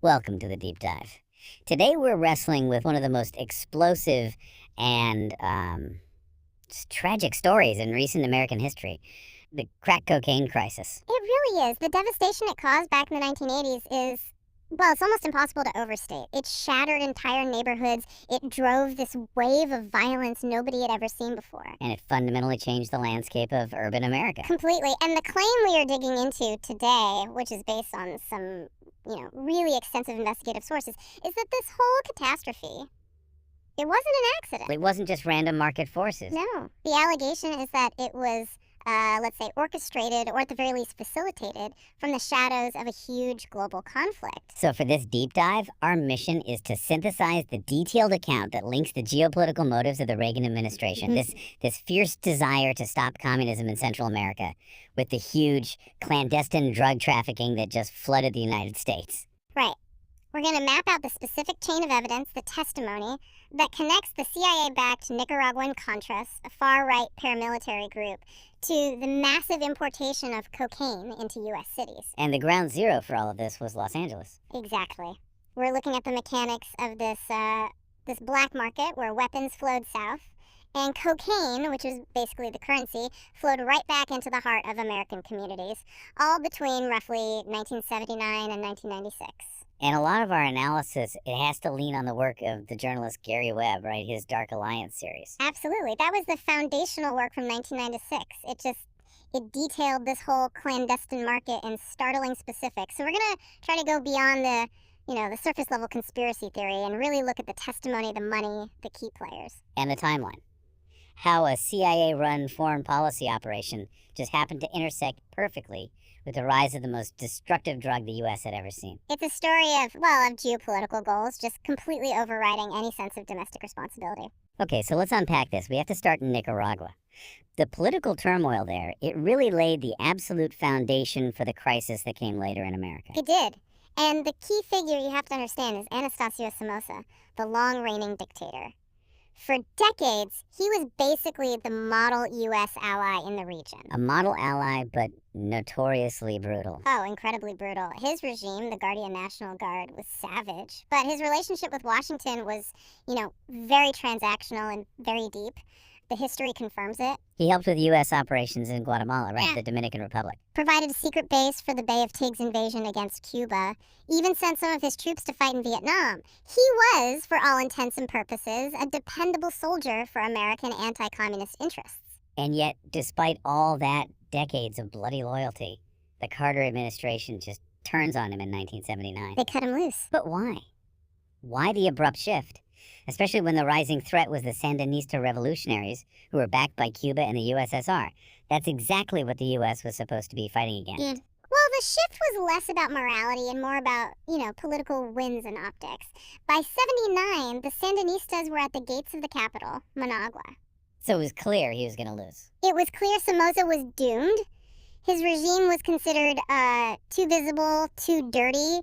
Welcome to the Deep Dive. Today we're wrestling with one of the most explosive and tragic stories in recent American history, the crack cocaine crisis. It really is. The devastation it caused back in the 1980s is, well, it's almost impossible to overstate. It shattered entire neighborhoods. It drove this wave of violence nobody had ever seen before. And it fundamentally changed the landscape of urban America. Completely. And the claim we are digging into today, which is based on some, really extensive investigative sources, is that this whole catastrophe, it wasn't an accident. It wasn't just random market forces. No. The allegation is that it was let's say, orchestrated or at the very least facilitated from the shadows of a huge global conflict. So for this deep dive, our mission is to synthesize the detailed account that links the geopolitical motives of the Reagan administration, this fierce desire to stop communism in Central America, with the huge clandestine drug trafficking that just flooded the United States. Right. We're going to map out the specific chain of evidence, the testimony, that connects the CIA-backed Nicaraguan Contras, a far-right paramilitary group, to the massive importation of cocaine into U.S. cities. And the ground zero for all of this was Los Angeles. Exactly. We're looking at the mechanics of this black market where weapons flowed south, and cocaine, which is basically the currency, flowed right back into the heart of American communities, all between roughly 1979 and 1996. And a lot of our analysis, it has to lean on the work of the journalist Gary Webb, right? His Dark Alliance series. Absolutely. That was the foundational work from 1996. It detailed this whole clandestine market in startling specifics. So we're going to try to go beyond the surface level conspiracy theory and really look at the testimony, the money, the key players. And the timeline. How a CIA-run foreign policy operation just happened to intersect perfectly with the rise of the most destructive drug the U.S. had ever seen. It's a story of geopolitical goals, just completely overriding any sense of domestic responsibility. Okay, so let's unpack this. We have to start in Nicaragua. The political turmoil there, it really laid the absolute foundation for the crisis that came later in America. It did. And the key figure you have to understand is Anastasio Somoza, the long-reigning dictator. For decades, he was basically the model U.S. ally in the region. A model ally, but notoriously brutal. Oh, incredibly brutal. His regime, the Guardian National Guard, was savage. But his relationship with Washington was, very transactional and very deep. The history confirms it. He helped with U.S. operations in Guatemala, right? Yeah. The Dominican Republic. Provided a secret base for the Bay of Pigs invasion against Cuba. Even sent some of his troops to fight in Vietnam. He was, for all intents and purposes, a dependable soldier for American anti-communist interests. And yet, despite all that decades of bloody loyalty, the Carter administration just turns on him in 1979. They cut him loose. But why? Why the abrupt shift? Especially when the rising threat was the Sandinista revolutionaries, who were backed by Cuba and the USSR. That's exactly what the U.S. was supposed to be fighting against. Yeah. Well, the shift was less about morality and more about, political wins and optics. By 79, the Sandinistas were at the gates of the capital, Managua. So it was clear he was going to lose. It was clear Somoza was doomed. His regime was considered too visible, too dirty.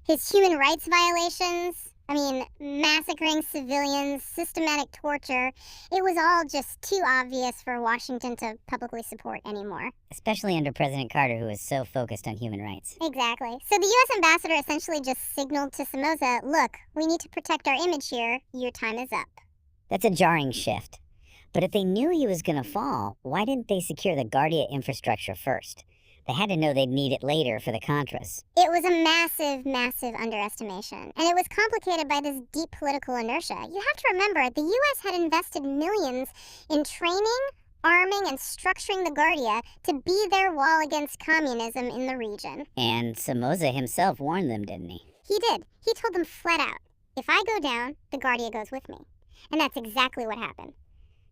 His human rights violations, massacring civilians, systematic torture, it was all just too obvious for Washington to publicly support anymore. Especially under President Carter, who was so focused on human rights. Exactly. So the U.S. ambassador essentially just signaled to Somoza, look, we need to protect our image here. Your time is up. That's a jarring shift. But if they knew he was going to fall, why didn't they secure the Guardia infrastructure first? They had to know they'd need it later for the Contras. It was a massive, massive underestimation. And it was complicated by this deep political inertia. You have to remember, the U.S. had invested millions in training, arming, and structuring the Guardia to be their wall against communism in the region. And Somoza himself warned them, didn't he? He did. He told them flat out, if I go down, the Guardia goes with me. And that's exactly what happened.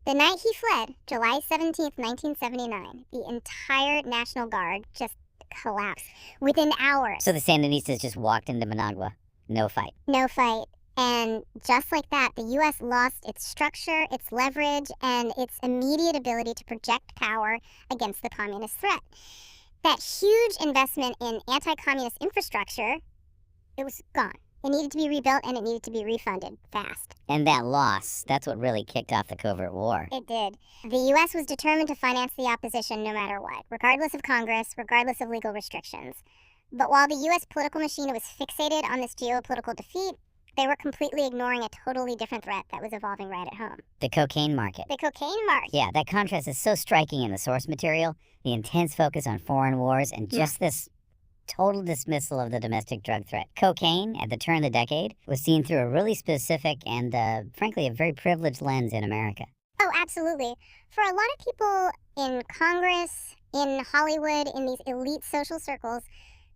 The night he fled, July 17th, 1979, the entire National Guard just collapsed within hours. So the Sandinistas just walked into Managua. No fight. No fight. And just like that, the U.S. lost its structure, its leverage, and its immediate ability to project power against the communist threat. That huge investment in anti-communist infrastructure, it was gone. It needed to be rebuilt, and it needed to be refunded fast. And that loss, that's what really kicked off the Covert War. It did. The U.S. was determined to finance the opposition no matter what, regardless of Congress, regardless of legal restrictions. But while the U.S. political machine was fixated on this geopolitical defeat, they were completely ignoring a totally different threat that was evolving right at home. The cocaine market. The cocaine market. Yeah, that contrast is so striking in the source material, the intense focus on foreign wars, and just this total dismissal of the domestic drug threat. Cocaine, at the turn of the decade, was seen through a really specific and, frankly, a very privileged lens in America. Oh, absolutely. For a lot of people in Congress, in Hollywood, in these elite social circles,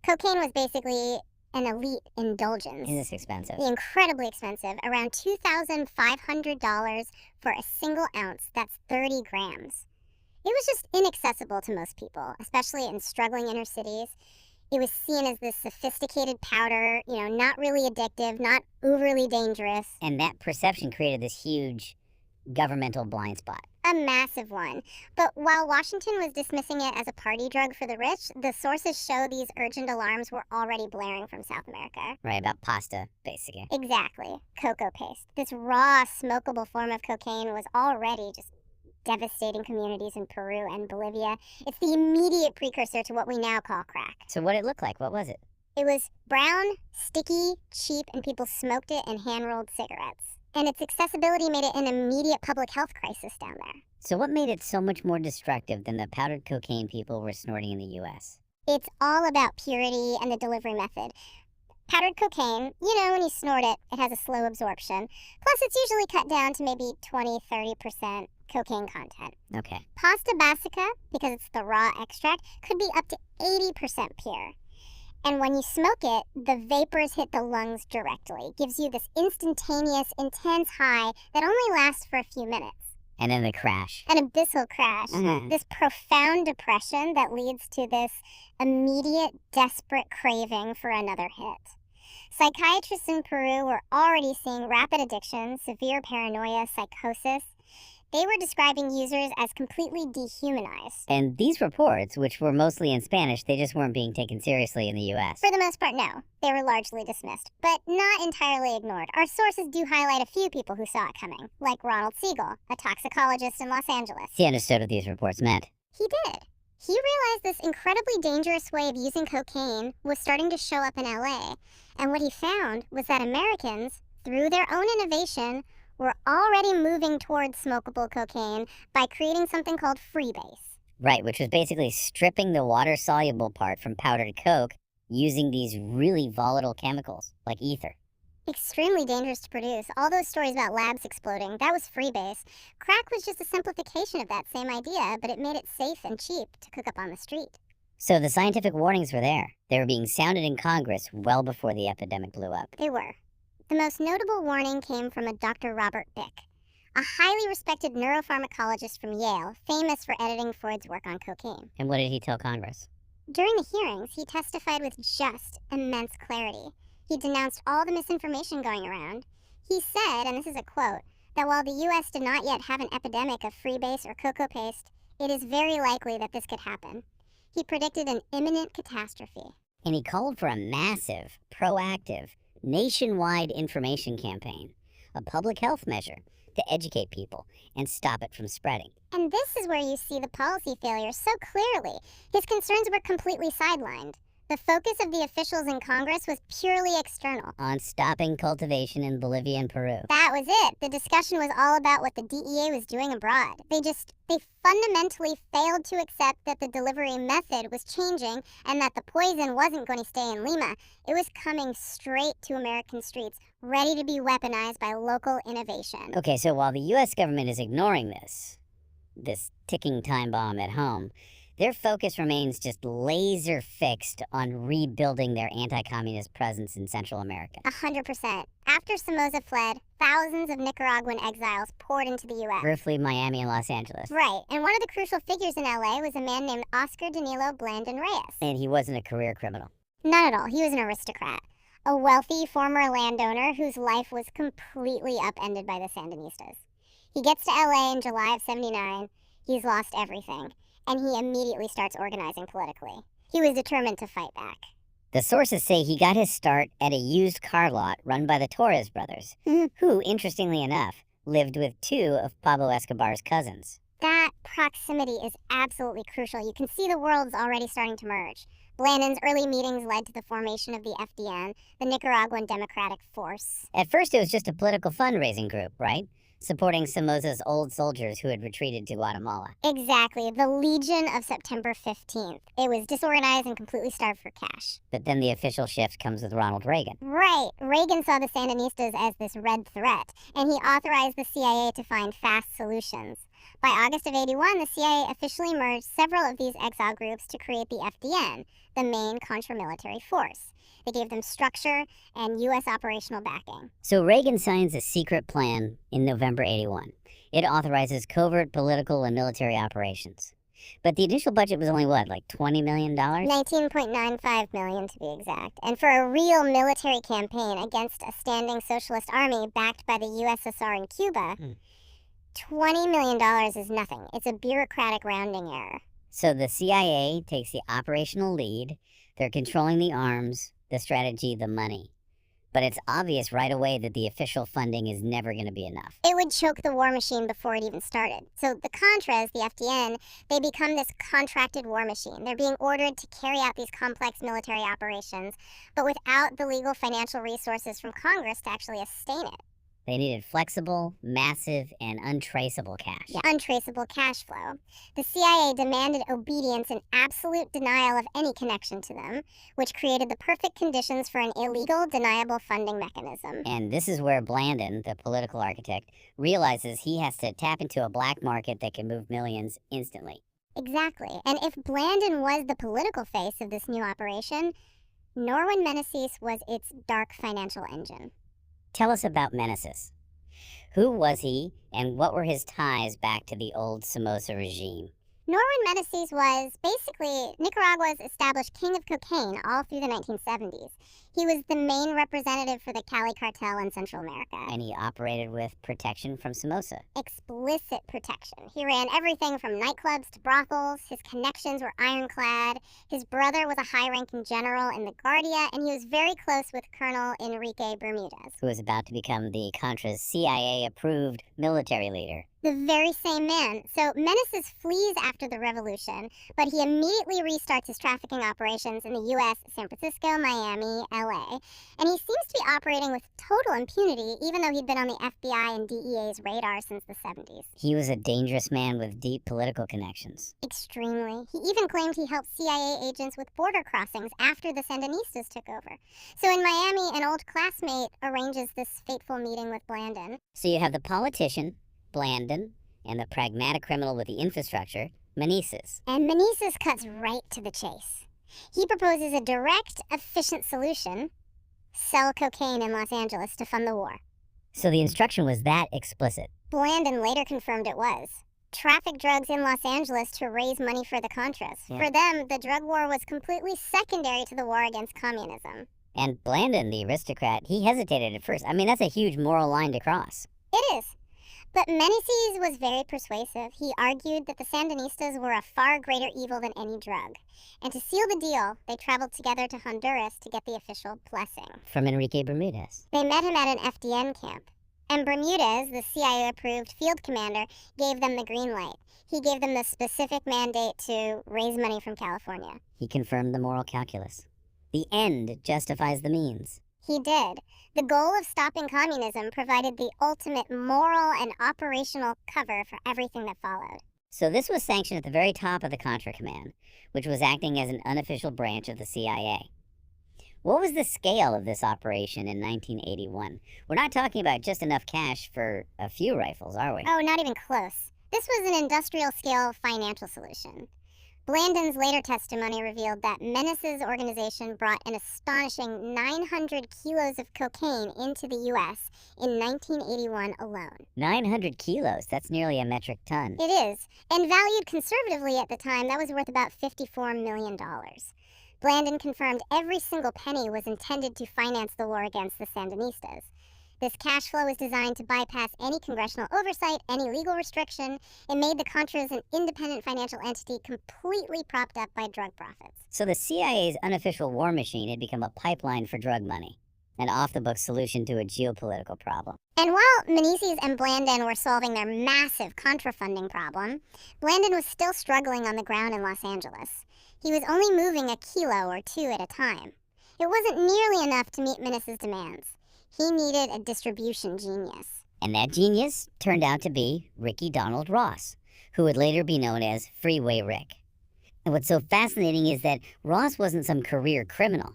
cocaine was basically an elite indulgence. Is this expensive? Incredibly expensive. Around $2,500 for a single ounce. That's 30 grams. It was just inaccessible to most people, especially in struggling inner cities. It was seen as this sophisticated powder, not really addictive, not overly dangerous. And that perception created this huge governmental blind spot. A massive one. But while Washington was dismissing it as a party drug for the rich, the sources show these urgent alarms were already blaring from South America. Right, about pasta, basically. Exactly. Cocoa paste. This raw, smokable form of cocaine was already just devastating communities in Peru and Bolivia. It's the immediate precursor to what we now call crack. So what did it look like? What was it? It was brown, sticky, cheap, and people smoked it in hand-rolled cigarettes. And its accessibility made it an immediate public health crisis down there. So what made it so much more destructive than the powdered cocaine people were snorting in the U.S.? It's all about purity and the delivery method. Powdered cocaine, when you snort it, it has a slow absorption. Plus, it's usually cut down to maybe 20-30% cocaine content. Okay. Pasta basica, because it's the raw extract, could be up to 80% pure. And when you smoke it, the vapors hit the lungs directly. It gives you this instantaneous, intense high that only lasts for a few minutes. And then the crash. An abyssal crash. This profound depression that leads to this immediate, desperate craving for another hit. Psychiatrists in Peru were already seeing rapid addiction, severe paranoia, psychosis. They were describing users as completely dehumanized. And these reports, which were mostly in Spanish, they just weren't being taken seriously in the U.S. For the most part, no. They were largely dismissed, but not entirely ignored. Our sources do highlight a few people who saw it coming, like Ronald Siegel, a toxicologist in Los Angeles. He understood what these reports meant. He did. He realized this incredibly dangerous way of using cocaine was starting to show up in LA, and what he found was that Americans, through their own innovation, were already moving towards smokable cocaine by creating something called freebase. Right, which was basically stripping the water-soluble part from powdered coke using these really volatile chemicals, like ether. Extremely dangerous to produce. All those stories about labs exploding, that was freebase. Crack was just a simplification of that same idea, but it made it safe and cheap to cook up on the street. So the scientific warnings were there. They were being sounded in Congress well before the epidemic blew up. They were. The most notable warning came from a Dr. Robert Bick, a highly respected neuropharmacologist from Yale, famous for editing Freud's work on cocaine. And what did he tell Congress? During the hearings, he testified with just immense clarity. He denounced all the misinformation going around. He said, and this is a quote, that while the U.S. did not yet have an epidemic of freebase or cocoa paste, it is very likely that this could happen. He predicted an imminent catastrophe. And he called for a massive, proactive, nationwide information campaign, a public health measure to educate people and stop it from spreading. And this is where you see the policy failure so clearly. His concerns were completely sidelined. The focus of the officials in Congress was purely external. On stopping cultivation in Bolivia and Peru. That was it. The discussion was all about what the DEA was doing abroad. They fundamentally failed to accept that the delivery method was changing and that the poison wasn't going to stay in Lima. It was coming straight to American streets, ready to be weaponized by local innovation. Okay, so while the U.S. government is ignoring this ticking time bomb at home, their focus remains just laser fixed on rebuilding their anti-communist presence in Central America. 100%. After Somoza fled, thousands of Nicaraguan exiles poured into the U.S. Briefly, Miami and Los Angeles. Right, and one of the crucial figures in L.A. was a man named Oscar Danilo Blandon Reyes. And he wasn't a career criminal. Not at all. He was an aristocrat. A wealthy former landowner whose life was completely upended by the Sandinistas. He gets to L.A. in July of '79. He's lost everything. And he immediately starts organizing politically. He was determined to fight back. The sources say he got his start at a used car lot run by the Torres brothers, who, interestingly enough, lived with two of Pablo Escobar's cousins. That proximity is absolutely crucial. You can see the worlds already starting to merge. Blandon's early meetings led to the formation of the FDN, the Nicaraguan Democratic Force. At first, it was just a political fundraising group, right? Supporting Somoza's old soldiers who had retreated to Guatemala. Exactly, the Legion of September 15th. It was disorganized and completely starved for cash. But then the official shift comes with Ronald Reagan. Right. Reagan saw the Sandinistas as this red threat, and he authorized the CIA to find fast solutions. By August of '81, the CIA officially merged several of these exile groups to create the FDN, the main contra-military force. They gave them structure and U.S. operational backing. So Reagan signs a secret plan in November '81. It authorizes covert political and military operations. But the initial budget was only what, like $20 million? $19.95 million to be exact. And for a real military campaign against a standing socialist army backed by the USSR and Cuba, $20 million is nothing. It's a bureaucratic rounding error. So the CIA takes the operational lead. They're controlling the arms, the strategy, the money. But it's obvious right away that the official funding is never going to be enough. It would choke the war machine before it even started. So the Contras, the FDN, they become this contracted war machine. They're being ordered to carry out these complex military operations, but without the legal financial resources from Congress to actually sustain it. They needed flexible, massive, and untraceable cash. Yeah, untraceable cash flow. The CIA demanded obedience and absolute denial of any connection to them, which created the perfect conditions for an illegal, deniable funding mechanism. And this is where Blandon, the political architect, realizes he has to tap into a black market that can move millions instantly. Exactly. And if Blandon was the political face of this new operation, Norman Menezes was its dark financial engine. Tell us about Menezes. Who was he, and what were his ties back to the old Somoza regime? Norman Menezes was basically Nicaragua's established king of cocaine all through the 1970s. He was the main representative for the Cali cartel in Central America. And he operated with protection from Somoza. Explicit protection. He ran everything from nightclubs to brothels. His connections were ironclad. His brother was a high-ranking general in the Guardia, and he was very close with Colonel Enrique Bermudez, who was about to become the Contra's CIA-approved military leader. The very same man. So Menezes flees after the revolution, but he immediately restarts his trafficking operations in the U.S., San Francisco, Miami, L.A., and he seems to be operating with total impunity, even though he'd been on the FBI and DEA's radar since the 70s. He was a dangerous man with deep political connections. Extremely. He even claimed he helped CIA agents with border crossings after the Sandinistas took over. So in Miami, an old classmate arranges this fateful meeting with Blandon. So you have the politician, Blandon, and the pragmatic criminal with the infrastructure, Menezes. And Menezes cuts right to the chase. He proposes a direct, efficient solution: sell cocaine in Los Angeles to fund the war. So the instruction was that explicit. Blandon later confirmed it was. Traffic drugs in Los Angeles to raise money for the Contras. Yeah. For them, the drug war was completely secondary to the war against communism. And Blandon, the aristocrat, he hesitated at first. I mean, that's a huge moral line to cross. It is. But Menezes was very persuasive. He argued that the Sandinistas were a far greater evil than any drug. And to seal the deal, they traveled together to Honduras to get the official blessing. From Enrique Bermudez. They met him at an FDN camp. And Bermudez, the CIA-approved field commander, gave them the green light. He gave them the specific mandate to raise money from California. He confirmed the moral calculus. The end justifies the means. He did. The goal of stopping communism provided the ultimate moral and operational cover for everything that followed. So this was sanctioned at the very top of the Contra Command, which was acting as an unofficial branch of the CIA. What was the scale of this operation in 1981? We're not talking about just enough cash for a few rifles, are we? Oh, not even close. This was an industrial-scale financial solution. Blandon's later testimony revealed that Menezes' organization brought an astonishing 900 kilos of cocaine into the U.S. in 1981 alone. 900 kilos? That's nearly a metric ton. It is. And valued conservatively at the time, that was worth about $54 million. Blandon confirmed every single penny was intended to finance the war against the Sandinistas. This cash flow was designed to bypass any congressional oversight, any legal restriction. It made the Contras an independent financial entity completely propped up by drug profits. So the CIA's unofficial war machine had become a pipeline for drug money, an off-the-books solution to a geopolitical problem. And while Menezes and Blandon were solving their massive Contra funding problem, Blandon was still struggling on the ground in Los Angeles. He was only moving a kilo or two at a time. It wasn't nearly enough to meet Minnis's demands. He needed a distribution genius. And that genius turned out to be Ricky Donald Ross, who would later be known as Freeway Rick. And what's so fascinating is that Ross wasn't some career criminal.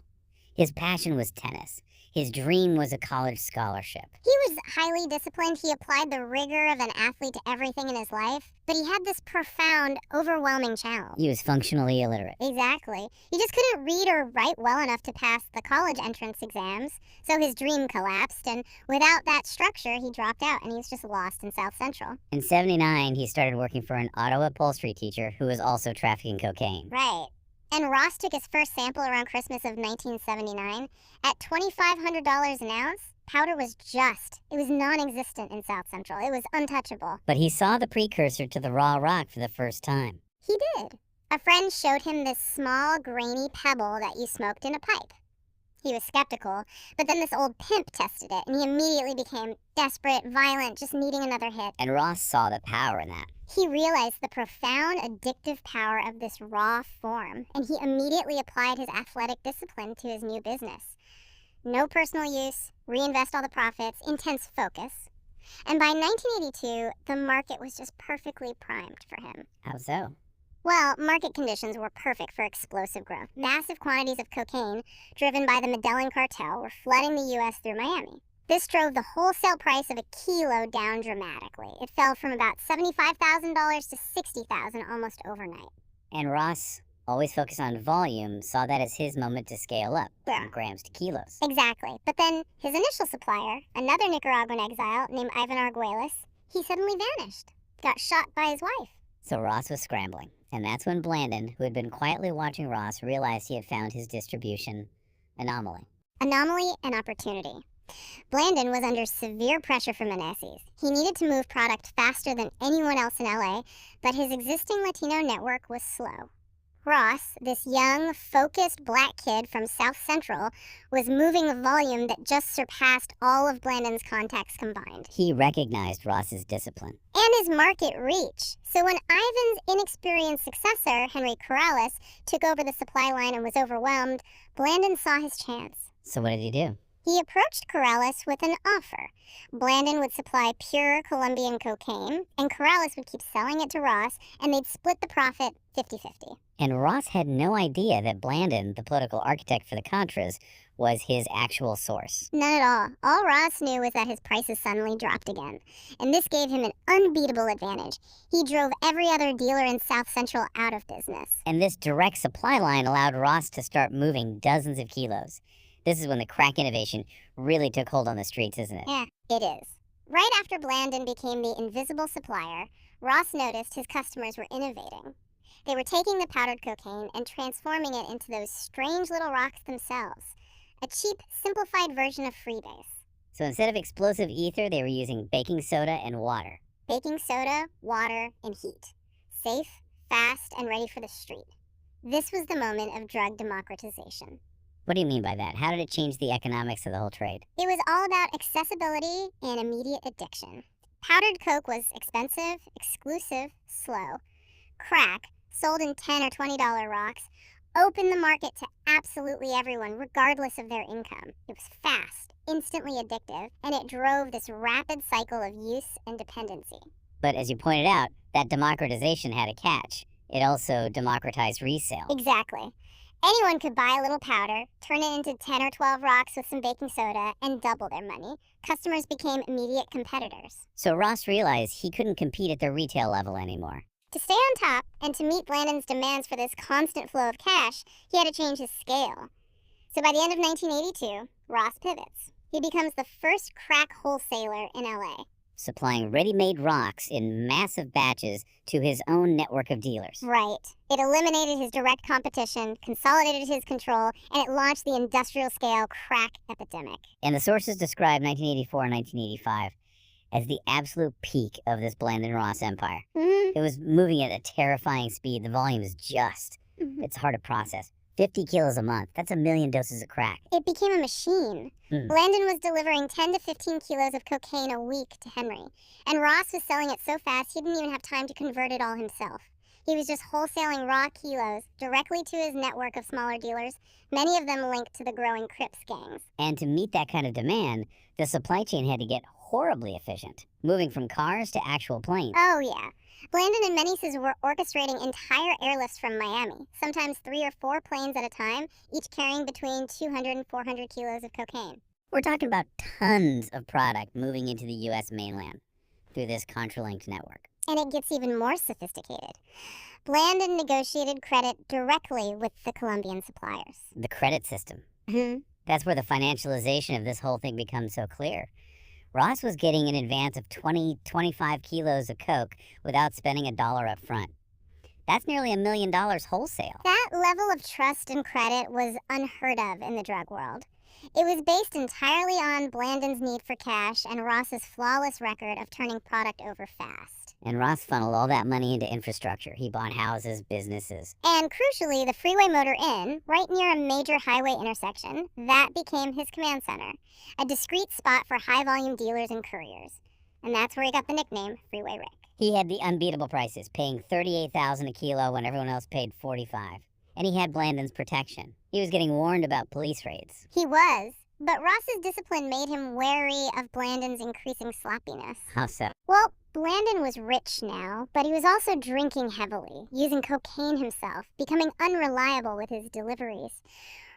His passion was tennis. His dream was a college scholarship. He was highly disciplined. He applied the rigor of an athlete to everything in his life, but he had this profound, overwhelming challenge. He was functionally illiterate. Exactly. He just couldn't read or write well enough to pass the college entrance exams, so his dream collapsed, and without that structure, he dropped out, and he was just lost in South Central. In '79, he started working for an auto upholstery teacher who was also trafficking cocaine. Right. And Ross took his first sample around Christmas of 1979. At $2,500 an ounce, powder was it was non-existent in South Central. It was untouchable. But he saw the precursor to the raw rock for the first time. He did. A friend showed him this small, grainy pebble that you smoked in a pipe. He was skeptical, but then this old pimp tested it, and he immediately became desperate, violent, just needing another hit. And Ross saw the power in that. He realized the profound addictive power of this raw form, and he immediately applied his athletic discipline to his new business. No personal use, reinvest all the profits, intense focus. And by 1982, the market was just perfectly primed for him. How so? Well, market conditions were perfect for explosive growth. Massive quantities of cocaine, driven by the Medellin cartel, were flooding the U.S. through Miami. This drove the wholesale price of a kilo down dramatically. It fell from about $75,000 to $60,000 almost overnight. And Ross, always focused on volume, saw that as his moment to scale up from grams to kilos. Exactly. But then his initial supplier, another Nicaraguan exile named Ivan Arguelles, he suddenly vanished, got shot by his wife. So Ross was scrambling. And that's when Blandon, who had been quietly watching Ross, realized he had found his distribution anomaly. Anomaly and opportunity. Blandon was under severe pressure from Menezes. He needed to move product faster than anyone else in LA, but his existing Latino network was slow. Ross, this young, focused black kid from South Central, was moving a volume that just surpassed all of Blandon's contacts combined. He recognized Ross's discipline. And his market reach. So when Ivan's inexperienced successor, Henry Corrales, took over the supply line and was overwhelmed, Blandon saw his chance. So what did he do? He approached Corrales with an offer. Blandon would supply pure Colombian cocaine, and Corrales would keep selling it to Ross, and they'd split the profit 50-50. And Ross had no idea that Blandon, the political architect for the Contras, was his actual source. None at all. All Ross knew was that his prices suddenly dropped again, and this gave him an unbeatable advantage. He drove every other dealer in South Central out of business. And this direct supply line allowed Ross to start moving dozens of kilos. This is when the crack innovation really took hold on the streets, isn't it? Yeah, it is. Right after Blandon became the invisible supplier, Ross noticed his customers were innovating. They were taking the powdered cocaine and transforming it into those strange little rocks themselves. A cheap, simplified version of freebase. So instead of explosive ether, they were using baking soda and water. Baking soda, water, and heat. Safe, fast, and ready for the street. This was the moment of drug democratization. What do you mean by that? How did it change the economics of the whole trade? It was all about accessibility and immediate addiction. Powdered coke was expensive, exclusive, slow. Crack, sold in $10 or $20 rocks, opened the market to absolutely everyone, regardless of their income. It was fast, instantly addictive, and it drove this rapid cycle of use and dependency. But as you pointed out, that democratization had a catch. It also democratized resale. Exactly. Anyone could buy a little powder, turn it into 10 or 12 rocks with some baking soda, and double their money. Customers became immediate competitors. So Ross realized he couldn't compete at the retail level anymore. To stay on top, and to meet Blandon's demands for this constant flow of cash, he had to change his scale. So by the end of 1982, Ross pivots. He becomes the first crack wholesaler in LA. Supplying ready-made rocks in massive batches to his own network of dealers. Right. It eliminated his direct competition, consolidated his control, and it launched the industrial-scale crack epidemic. And the sources describe 1984 and 1985 as the absolute peak of this Blandon Ross empire. Mm-hmm. It was moving at a terrifying speed. The volume is just. It's hard to process. 50 kilos a month. That's 1 million doses of crack. It became a machine. Blandon was delivering 10 to 15 kilos of cocaine a week to Henry, and Ross was selling it so fast he didn't even have time to convert it all himself. He was just wholesaling raw kilos directly to his network of smaller dealers, many of them linked to the growing Crips gangs. And to meet that kind of demand, the supply chain had to get horribly efficient, moving from cars to actual planes. Oh, yeah. Blandon and Meneses were orchestrating entire airlifts from Miami, sometimes 3 or 4 planes at a time, each carrying between 200 and 400 kilos of cocaine. We're talking about tons of product moving into the U.S. mainland through this Contra-linked network. And it gets even more sophisticated. Blandon negotiated credit directly with the Colombian suppliers. The credit system. That's where the financialization of this whole thing becomes so clear. Ross was getting an advance of 25 kilos of coke without spending $1 up front. That's nearly $1 million wholesale. That level of trust and credit was unheard of in the drug world. It was based entirely on Blandon's need for cash and Ross's flawless record of turning product over fast. And Ross funneled all that money into infrastructure. He bought houses, businesses. And crucially, the Freeway Motor Inn, right near a major highway intersection, that became his command center, a discreet spot for high-volume dealers and couriers. And that's where he got the nickname Freeway Rick. He had the unbeatable prices, paying $38,000 a kilo when everyone else paid $45. And he had Blandon's protection. He was getting warned about police raids. He was, but Ross's discipline made him wary of Blandon's increasing sloppiness. How so? Well, Blandon was rich now, but he was also drinking heavily, using cocaine himself, becoming unreliable with his deliveries.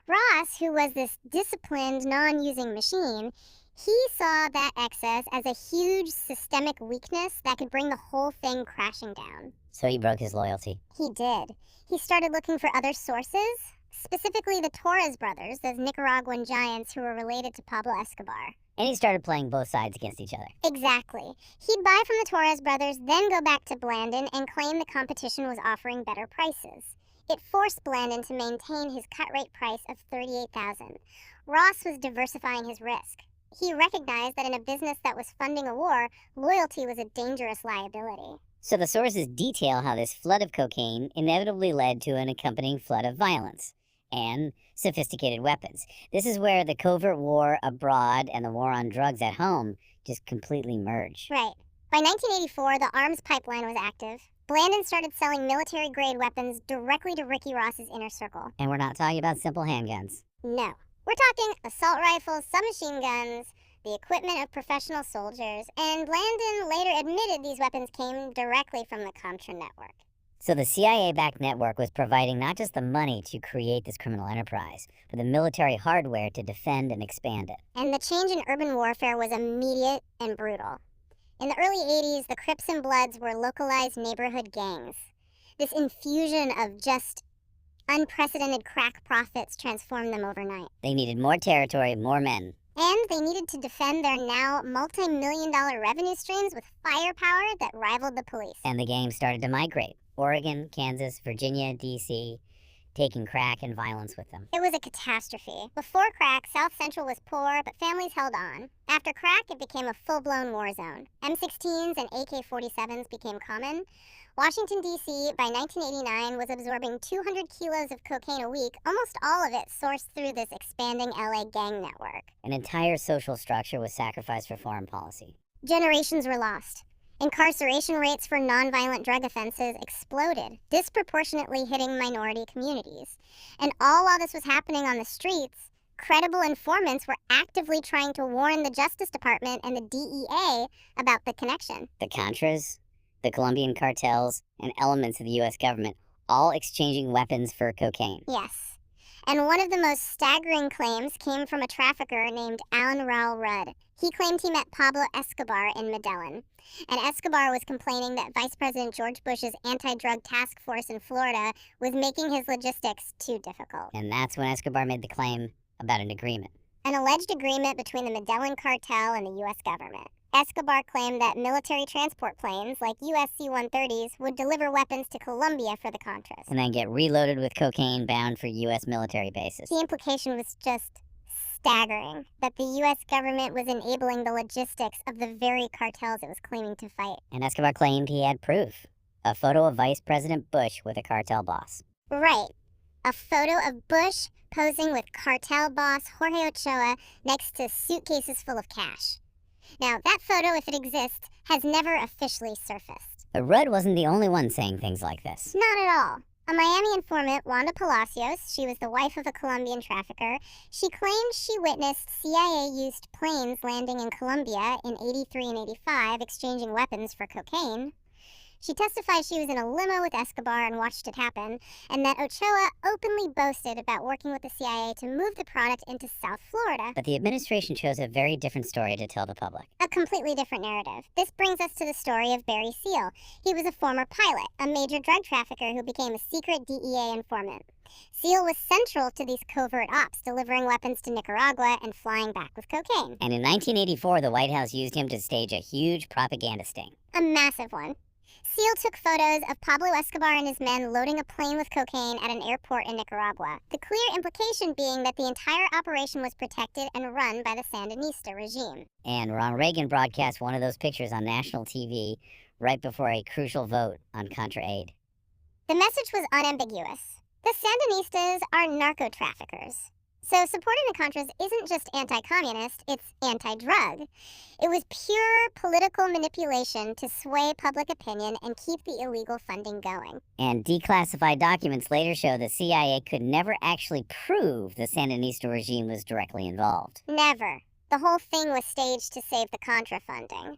Ross, who was this disciplined, non-using machine, he saw that excess as a huge systemic weakness that could bring the whole thing crashing down. So he broke his loyalty. He did. He started looking for other sources, specifically the Torres brothers, those Nicaraguan giants who were related to Pablo Escobar. And he started playing both sides against each other. Exactly. He'd buy from the Torres brothers, then go back to Blandon and claim the competition was offering better prices. It forced Blandon to maintain his cut-rate price of $38,000. Ross was diversifying his risk. He recognized that in a business that was funding a war, loyalty was a dangerous liability. So the sources detail how this flood of cocaine inevitably led to an accompanying flood of violence and sophisticated weapons. This is where the covert war abroad and the war on drugs at home just completely merge. Right. By 1984, the arms pipeline was active. Blandon started selling military-grade weapons directly to Ricky Ross's inner circle. And we're not talking about simple handguns. No. We're talking assault rifles, submachine guns, the equipment of professional soldiers, and Blandon later admitted these weapons came directly from the Contra network. So the CIA-backed network was providing not just the money to create this criminal enterprise, but the military hardware to defend and expand it. And the change in urban warfare was immediate and brutal. In the early 80s, the Crips and Bloods were localized neighborhood gangs. This infusion of just unprecedented crack profits transformed them overnight. They needed more territory, more men. And they needed to defend their now multi-million-dollar revenue streams with firepower that rivaled the police. And the gangs started to migrate. Oregon, Kansas, Virginia, D.C., taking crack and violence with them. It was a catastrophe. Before crack, South Central was poor, but families held on. After crack, it became a full-blown war zone. M16s and AK-47s became common. Washington, D.C., by 1989, was absorbing 200 kilos of cocaine a week, almost all of it sourced through this expanding L.A. gang network. An entire social structure was sacrificed for foreign policy. Generations were lost. Incarceration rates for nonviolent drug offenses exploded, disproportionately hitting minority communities. And all while this was happening on the streets, credible informants were actively trying to warn the Justice Department and the DEA about the connection. The Contras, the Colombian cartels, and elements of the U.S. government all exchanging weapons for cocaine. Yes. And one of the most staggering claims came from a trafficker named unravel Rudd. He claimed he met Pablo Escobar in Medellin. And Escobar was complaining that Vice President George Bush's anti-drug task force in Florida was making his logistics too difficult. And that's when Escobar made the claim about an agreement. An alleged agreement between the Medellin cartel and the U.S. government. Escobar claimed that military transport planes, like U.S. C-130s, would deliver weapons to Colombia for the Contras. And then get reloaded with cocaine bound for U.S. military bases. The implication was just staggering, that the U.S. government was enabling the logistics of the very cartels it was claiming to fight. And Escobar claimed he had proof. A photo of Vice President Bush with a cartel boss. Right. A photo of Bush posing with cartel boss Jorge Ochoa next to suitcases full of cash. Now, that photo, if it exists, has never officially surfaced. But Rudd wasn't the only one saying things like this. Not at all. A Miami informant, Wanda Palacios, she was the wife of a Colombian trafficker, she claimed she witnessed CIA-used planes landing in Colombia in 83 and 85 exchanging weapons for cocaine. She testified she was in a limo with Escobar and watched it happen, and that Ochoa openly boasted about working with the CIA to move the product into South Florida. But the administration chose a very different story to tell the public. A completely different narrative. This brings us to the story of Barry Seal. He was a former pilot, a major drug trafficker who became a secret DEA informant. Seal was central to these covert ops, delivering weapons to Nicaragua and flying back with cocaine. And in 1984, the White House used him to stage a huge propaganda sting. A massive one. Seal took photos of Pablo Escobar and his men loading a plane with cocaine at an airport in Nicaragua, the clear implication being that the entire operation was protected and run by the Sandinista regime. And Ronald Reagan broadcast one of those pictures on national TV right before a crucial vote on Contra aid. The message was unambiguous. The Sandinistas are narco-traffickers. So supporting the Contras isn't just anti-communist, it's anti-drug. It was pure political manipulation to sway public opinion and keep the illegal funding going. And declassified documents later show the CIA could never actually prove the Sandinista regime was directly involved. Never. The whole thing was staged to save the Contra funding.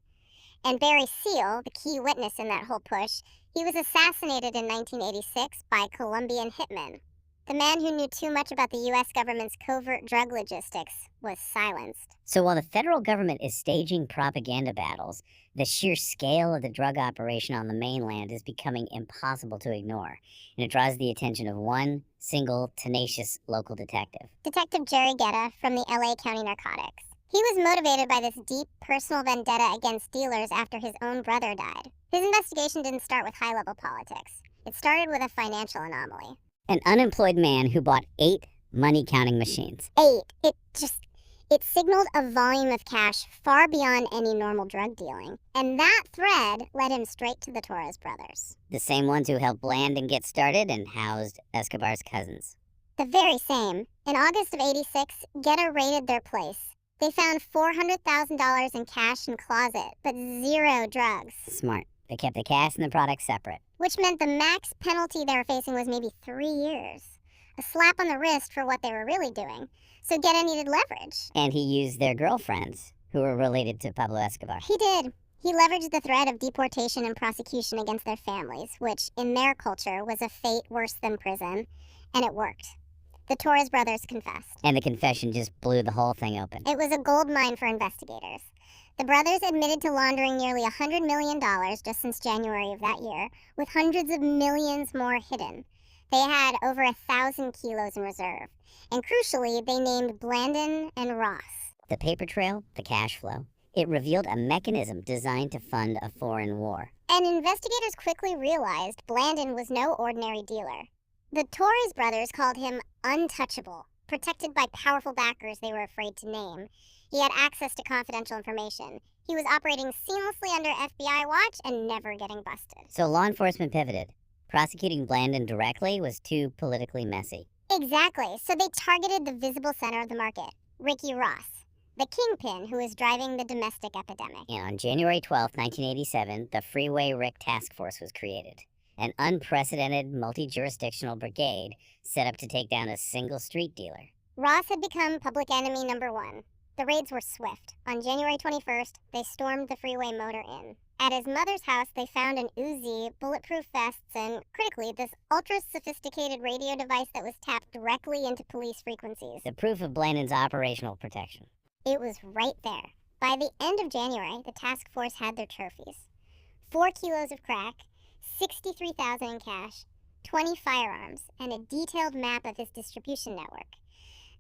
And Barry Seal, the key witness in that whole push, he was assassinated in 1986 by Colombian hitmen. The man who knew too much about the U.S. government's covert drug logistics was silenced. So while the federal government is staging propaganda battles, the sheer scale of the drug operation on the mainland is becoming impossible to ignore, and it draws the attention of one single tenacious local detective. Detective Jerry Guetta from the L.A. County Narcotics. He was motivated by this deep personal vendetta against dealers after his own brother died. His investigation didn't start with high-level politics. It started with a financial anomaly. An unemployed man who bought 8 money-counting machines. 8. It signaled a volume of cash far beyond any normal drug dealing. And that thread led him straight to the Torres brothers. The same ones who helped Blandon get started and housed Escobar's cousins. The very same. In August of '86, Guetta raided their place. They found $400,000 in cash and closet, but 0 drugs. Smart. They kept the cash and the product separate. Which meant the max penalty they were facing was maybe 3 years. A slap on the wrist for what they were really doing. So Guetta needed leverage. And he used their girlfriends, who were related to Pablo Escobar. He did. He leveraged the threat of deportation and prosecution against their families, which, in their culture, was a fate worse than prison. And it worked. The Torres brothers confessed. And the confession just blew the whole thing open. It was a gold mine for investigators. The brothers admitted to laundering nearly $100 million just since January of that year, with hundreds of millions more hidden. They had over 1,000 kilos in reserve. And crucially, they named Blandon and Ross. The paper trail, the cash flow, it revealed a mechanism designed to fund a foreign war. And investigators quickly realized Blandon was no ordinary dealer. The Torres brothers called him untouchable, protected by powerful backers they were afraid to name. He had access to confidential information. He was operating seamlessly under FBI watch and never getting busted. So law enforcement pivoted. Prosecuting Blandon directly was too politically messy. Exactly. So they targeted the visible center of the market, Ricky Ross, the kingpin who was driving the domestic epidemic. And on January 12, 1987, the Freeway Rick Task Force was created. An unprecedented multi-jurisdictional brigade set up to take down a single street dealer. Ross had become public enemy number 1. The raids were swift. On January 21st, they stormed the Freeway Motor Inn. At his mother's house, they found an Uzi, bulletproof vests, and, critically, this ultra-sophisticated radio device that was tapped directly into police frequencies. The proof of Blandon's operational protection. It was right there. By the end of January, the task force had their trophies. 4 kilos of crack, $63,000 in cash, 20 firearms, and a detailed map of his distribution network.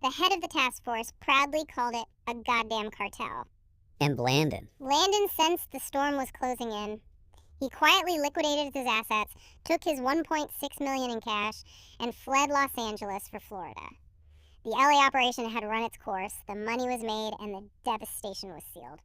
The head of the task force proudly called it a goddamn cartel. And Blandon. Blandon sensed the storm was closing in. He quietly liquidated his assets, took his $1.6 million in cash, and fled Los Angeles for Florida. The LA operation had run its course, the money was made, and the devastation was sealed.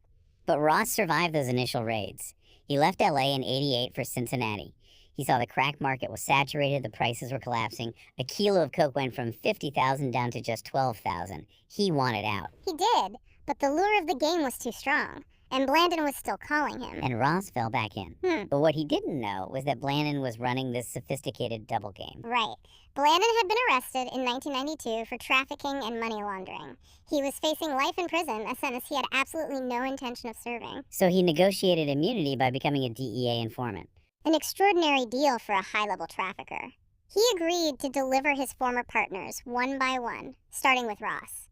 But Ross survived those initial raids. He left LA in '88 for Cincinnati. He saw the crack market was saturated, the prices were collapsing. A kilo of coke went from $50,000 down to just $12,000. He wanted out. He did, but the lure of the game was too strong. and Blandon was still calling him. And Ross fell back in. But what he didn't know was that Blandon was running this sophisticated double game. Right. Blandon had been arrested in 1992 for trafficking and money laundering. He was facing life in prison, a sentence he had absolutely no intention of serving. So he negotiated immunity by becoming a DEA informant. An extraordinary deal for a high-level trafficker. He agreed to deliver his former partners one by one, starting with Ross.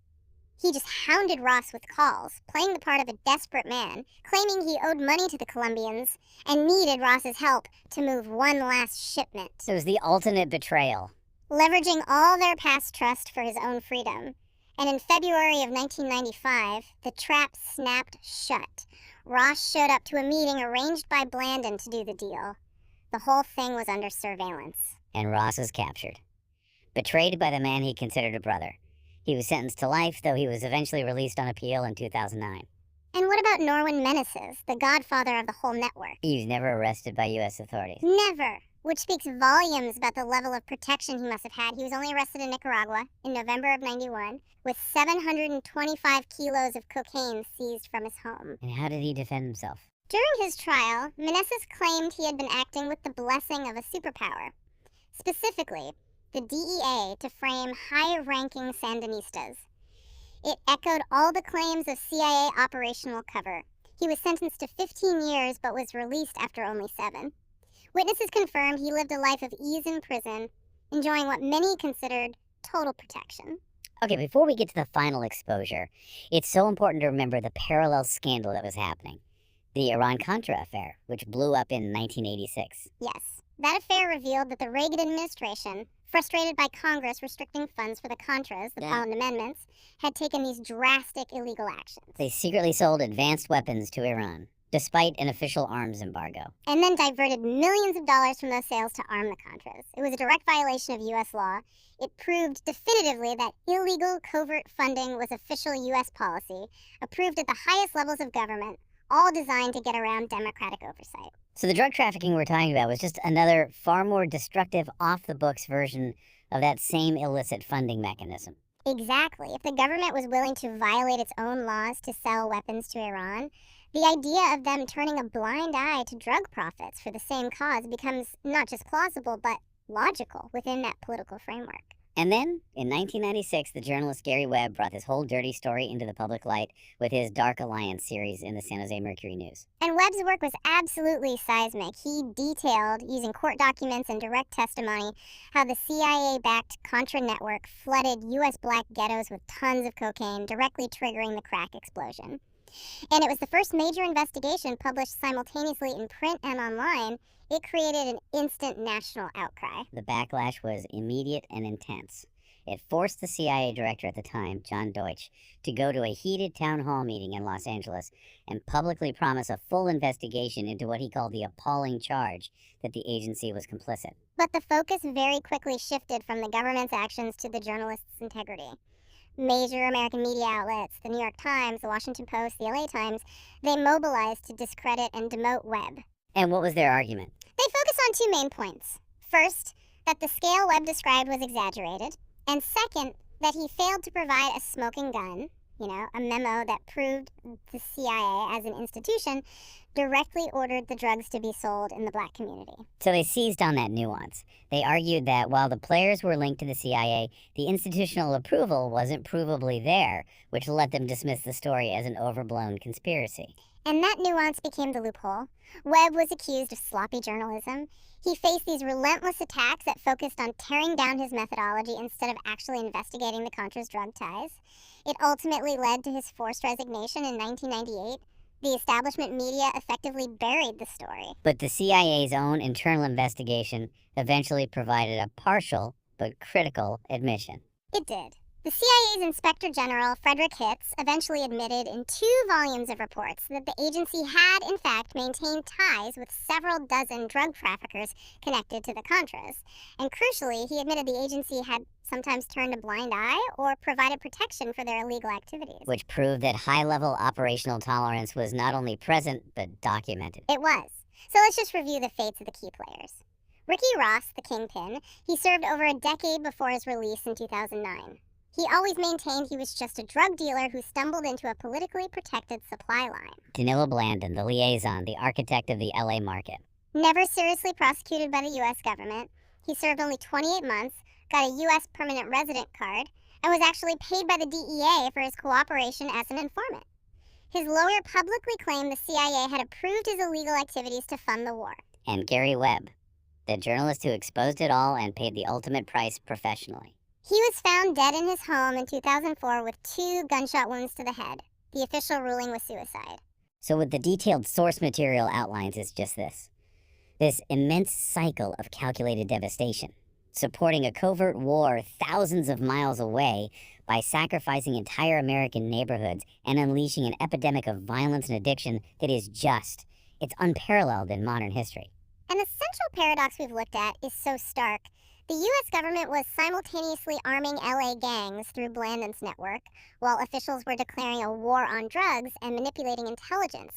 He just hounded Ross with calls, playing the part of a desperate man, claiming he owed money to the Colombians and needed Ross's help to move one last shipment. So it was the ultimate betrayal. Leveraging all their past trust for his own freedom. And in February of 1995, the trap snapped shut. Ross showed up to a meeting arranged by Blandon to do the deal. The whole thing was under surveillance. And Ross was captured. Betrayed by the man he considered a brother. He was sentenced to life, though he was eventually released on appeal in 2009. And what about Norwin Meneses, the godfather of the whole network? He was never arrested by U.S. authorities. Never! Which speaks volumes about the level of protection he must have had. He was only arrested in Nicaragua in November of '91, with 725 kilos of cocaine seized from his home. And how did he defend himself? During his trial, Meneses claimed he had been acting with the blessing of a superpower. Specifically, the DEA to frame high-ranking Sandinistas. It echoed all the claims of CIA operational cover. He was sentenced to 15 years but was released after only 7. Witnesses confirmed he lived a life of ease in prison, enjoying what many considered total protection. Okay, before we get to the final exposure, it's so important to remember the parallel scandal that was happening. The Iran-Contra affair, which blew up in 1986. Yes, that affair revealed that the Reagan administration, frustrated by Congress restricting funds for the Contras, the Poland Amendments, had taken these drastic illegal actions. They secretly sold advanced weapons to Iran, despite an official arms embargo. And then diverted millions of dollars from those sales to arm the Contras. It was a direct violation of U.S. law. It proved definitively that illegal covert funding was official U.S. policy, approved at the highest levels of government, all designed to get around democratic oversight. So the drug trafficking we're talking about was just another far more destructive, off-the-books version of that same illicit funding mechanism. Exactly. If the government was willing to violate its own laws to sell weapons to Iran, the idea of them turning a blind eye to drug profits for the same cause becomes not just plausible, but logical within that political framework. And then, in 1996, the journalist Gary Webb brought this whole dirty story into the public light with his Dark Alliance series in the San Jose Mercury News. And Webb's work was absolutely seismic. He detailed, using court documents and direct testimony, how the CIA-backed Contra network flooded U.S. black ghettos with tons of cocaine, directly triggering the crack explosion. And it was the first major investigation published simultaneously in print and online. It created an instant national outcry. The backlash was immediate and intense. It forced the CIA director at the time, John Deutsch, to go to a heated town hall meeting in Los Angeles and publicly promise a full investigation into what he called the appalling charge that the agency was complicit. But the focus very quickly shifted from the government's actions to the journalist's integrity. Major American media outlets, the New York Times, the Washington Post, the LA Times, they mobilized to discredit and demote Webb. And what was their argument? They focused on 2 main points. First, that the scale Webb described was exaggerated. And second, that he failed to provide a smoking gun, a memo that proved the CIA as an institution directly ordered the drugs to be sold in the black community. So they seized on that nuance. They argued that while the players were linked to the CIA, the institutional approval wasn't provably there, which let them dismiss the story as an overblown conspiracy. And that nuance became the loophole. Webb was accused of sloppy journalism. He faced these relentless attacks that focused on tearing down his methodology instead of actually investigating the Contra's drug ties. It ultimately led to his forced resignation in 1998. The establishment media effectively buried the story. But the CIA's own internal investigation eventually provided a partial but critical admission. It did. The CIA's Inspector General, Frederick Hitz, eventually admitted in 2 volumes of reports that the agency had, in fact, maintained ties with several dozen drug traffickers connected to the Contras. And crucially, he admitted the agency had sometimes turned a blind eye or provided protection for their illegal activities. Which proved that high-level operational tolerance was not only present, but documented. It was. So let's just review the fates of the key players. Ricky Ross, the kingpin, he served over a decade before his release in 2009. He always maintained he was just a drug dealer who stumbled into a politically protected supply line. Danilo Blandon, the liaison, the architect of the LA market. Never seriously prosecuted by the U.S. government, he served only 28 months, got a U.S. permanent resident card, and was actually paid by the DEA for his cooperation as an informant. His lawyer publicly claimed the CIA had approved his illegal activities to fund the war. And Gary Webb, the journalist who exposed it all and paid the ultimate price professionally. He was found dead in his home in 2004 with 2 gunshot wounds to the head. The official ruling was suicide. So what the detailed source material outlines is just this immense cycle of calculated devastation, supporting a covert war thousands of miles away by sacrificing entire American neighborhoods and unleashing an epidemic of violence and addiction that is it's unparalleled in modern history. And the central paradox we've looked at is so stark. The U.S. government was simultaneously arming LA gangs through Blandon's network, while officials were declaring a war on drugs and manipulating intelligence.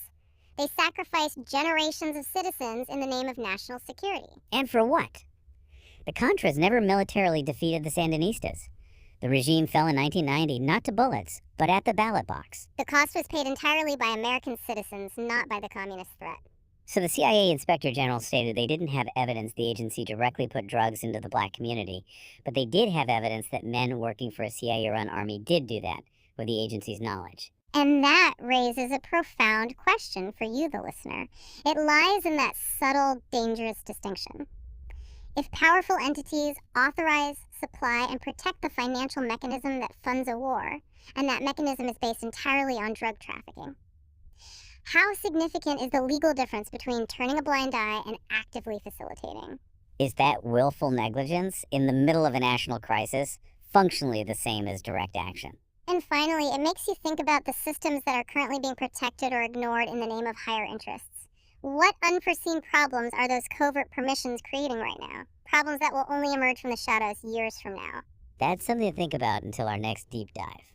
They sacrificed generations of citizens in the name of national security. And for what? The Contras never militarily defeated the Sandinistas. The regime fell in 1990 not to bullets, but at the ballot box. The cost was paid entirely by American citizens, not by the communist threat. So the CIA Inspector General stated they didn't have evidence the agency directly put drugs into the black community, but they did have evidence that men working for a CIA-run army did do that, with the agency's knowledge. And that raises a profound question for you, the listener. It lies in that subtle, dangerous distinction. If powerful entities authorize, supply, and protect the financial mechanism that funds a war, and that mechanism is based entirely on drug trafficking, how significant is the legal difference between turning a blind eye and actively facilitating? Is that willful negligence in the middle of a national crisis functionally the same as direct action? And finally, it makes you think about the systems that are currently being protected or ignored in the name of higher interests. What unforeseen problems are those covert permissions creating right now? Problems that will only emerge from the shadows years from now. That's something to think about until our next deep dive.